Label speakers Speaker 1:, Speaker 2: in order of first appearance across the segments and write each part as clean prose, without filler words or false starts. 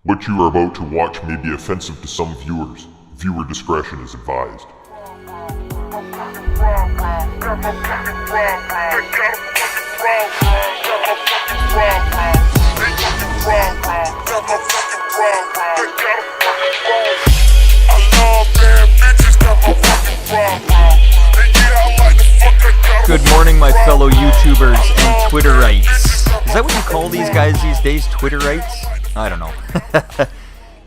Speaker 1: What you are about to watch may be offensive to some viewers. Viewer discretion is advised.
Speaker 2: Good morning, my fellow YouTubers and Twitterites. Is that what you call these guys these days, Twitterites? I don't know.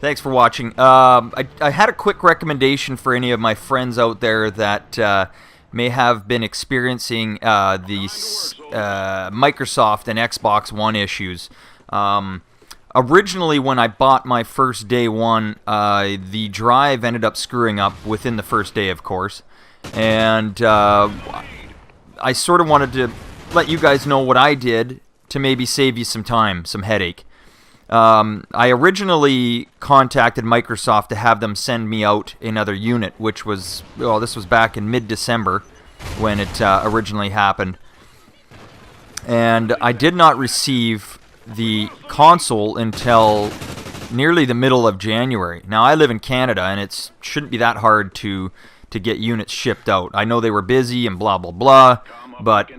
Speaker 2: Thanks for watching. I had a quick recommendation for any of my friends out there that may have been experiencing these Microsoft and Xbox One issues. Originally, when I bought my first day one, the drive ended up screwing up within the first day, of course. And I sort of wanted to let you guys know what I did to maybe save you some time, some headache. I originally contacted Microsoft to have them send me out another unit, which was, well, this was back in mid-December when it originally happened. And I did not receive the console until nearly the middle of January. Now, I live in Canada, and it shouldn't be that hard to get units shipped out. I know they were busy and blah, blah, blah, but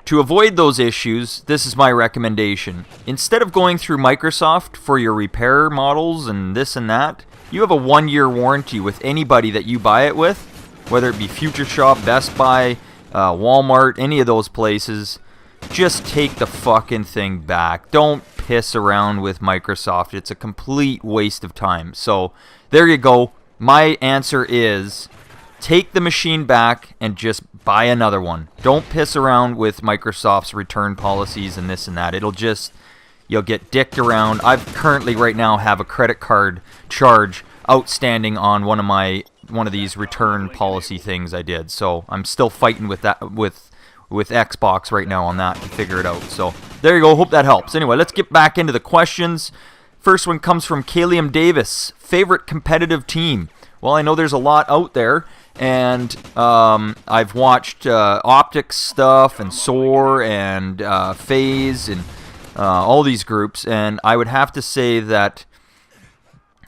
Speaker 2: to avoid those issues, this is my recommendation. Instead of going through Microsoft for your repair models and this and that, you have a 1-year warranty with anybody that you buy it with, whether it be Future Shop, Best Buy, Walmart, any of those places. Just take the fucking thing back. Don't piss around with Microsoft. It's a complete waste of time. So, there you go. My answer is take the machine back and just buy another one. Don't piss around with Microsoft's return policies and this and that. You'll get dicked around. I've currently right now have a credit card charge outstanding on one of these return policy things I did. So I'm still fighting with that with Xbox right now on that to figure it out. So there you go. Hope that helps. Anyway, let's get back into the questions. First one comes from Kalium Davis. Favorite competitive team? Well, I know there's a lot out there. And I've watched Optics stuff and Soar and Faze and all these groups, and I would have to say that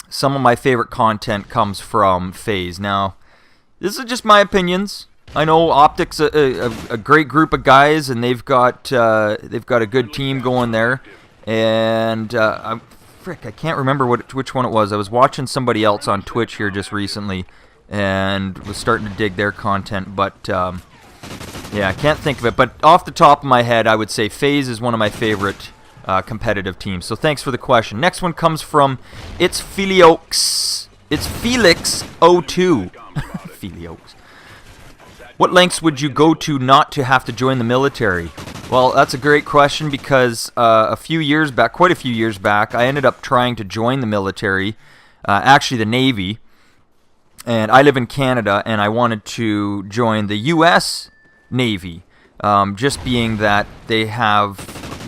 Speaker 2: some of my favorite content comes from Faze. Now, this is just my opinions. I know Optics a great group of guys, and they've got a good team going there. And I can't remember which one it was. I was watching somebody else on Twitch here just recently, and was starting to dig their content, but yeah, I can't think of it. But off the top of my head, I would say Faze is one of my favorite competitive teams. So thanks for the question. Next one comes from It's Felix02. Felix. What lengths would you go to not to have to join the military? Well, that's a great question because quite a few years back, I ended up trying to join the military, actually the Navy. And I live in Canada, and I wanted to join the U.S. Navy, just being that they have,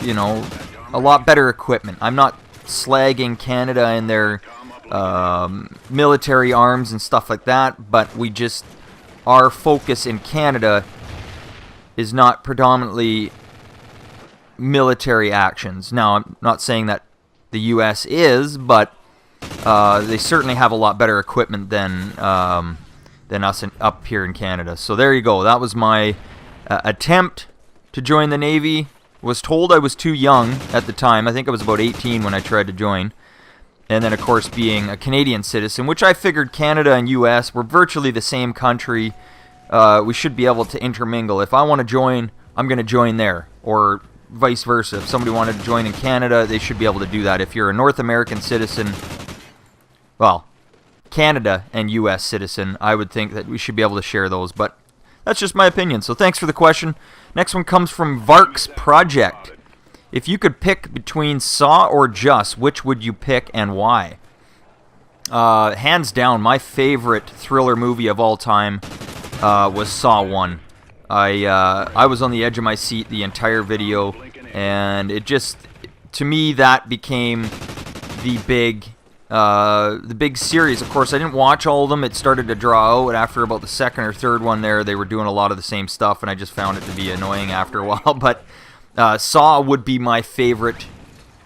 Speaker 2: a lot better equipment. I'm not slagging Canada and their military arms and stuff like that, but our focus in Canada is not predominantly military actions. Now, I'm not saying that the U.S. is, but they certainly have a lot better equipment than us up here in Canada. So there you go. That was my attempt to join the Navy. Was told I was too young at the time. I think I was about 18 when I tried to join. And then, of course, being a Canadian citizen, which I figured Canada and U.S. were virtually the same country. We should be able to intermingle. If I want to join, I'm going to join there. Or vice versa. If somebody wanted to join in Canada, they should be able to do that. If you're a North American citizen, well, Canada and U.S. citizen, I would think that we should be able to share those, but that's just my opinion. So thanks for the question. Next one comes from Vark's Project. If you could pick between Saw or Just, which would you pick and why? Hands down, my favorite thriller movie of all time was Saw 1. I was on the edge of my seat the entire video, and it just, to me, that became the big series. Of course, I didn't watch all of them. It started to draw out after about the second or third one there. They were doing a lot of the same stuff, and I just found it to be annoying after a while. But Saw would be my favorite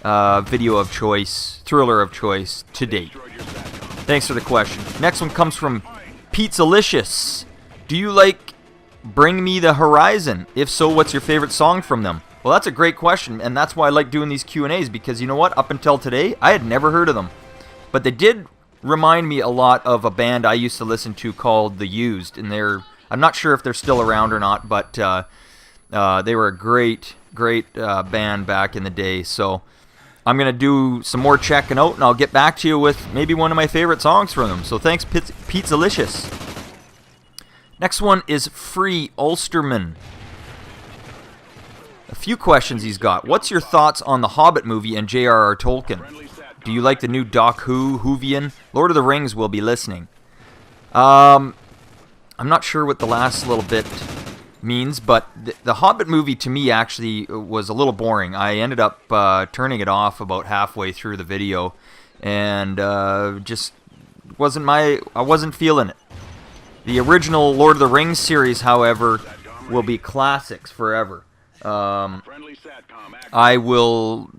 Speaker 2: video of choice, thriller of choice to date. Thanks for the question. Next one comes from Pizzalicious. Do you like Bring Me the Horizon? If so, what's your favorite song from them? Well, that's a great question, and that's why I like doing these Q&As, because you know what? Up until today, I had never heard of them. But they did remind me a lot of a band I used to listen to called The Used, and I'm not sure if they're still around or not, but they were a great band back in the day. So I'm going to do some more checking out, and I'll get back to you with maybe one of my favorite songs from them. So thanks, Pizzalicious. Next one is Free Ulsterman. A few questions he's got. What's your thoughts on the Hobbit movie and JRR Tolkien? Do you like the new Doc Whovian? Lord of the Rings will be listening. I'm not sure what the last little bit means, but the Hobbit movie to me actually was a little boring. I ended up turning it off about halfway through the video, and just I wasn't feeling it. The original Lord of the Rings series, however, will be classics forever. I will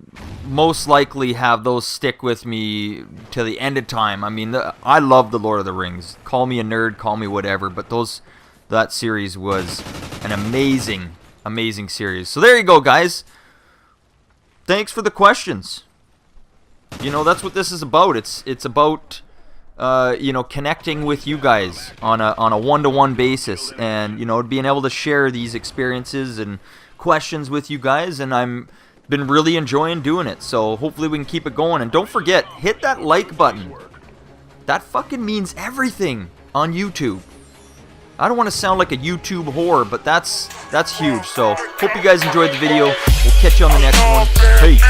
Speaker 2: most likely have those stick with me to the end of time. I mean, I love the Lord of the Rings. Call me a nerd, call me whatever, but that series was an amazing series. So there you go, guys. Thanks for the questions. You know, that's what this is about. It's about connecting with you guys on a one-to-one basis, and being able to share these experiences and questions with you guys, and I'm been really enjoying doing it. So hopefully we can keep it going, and don't forget, hit that like button. That fucking means everything on YouTube. I don't want to sound like a YouTube whore, but that's huge. So hope you guys enjoyed the video. We'll catch you on the next one. Peace.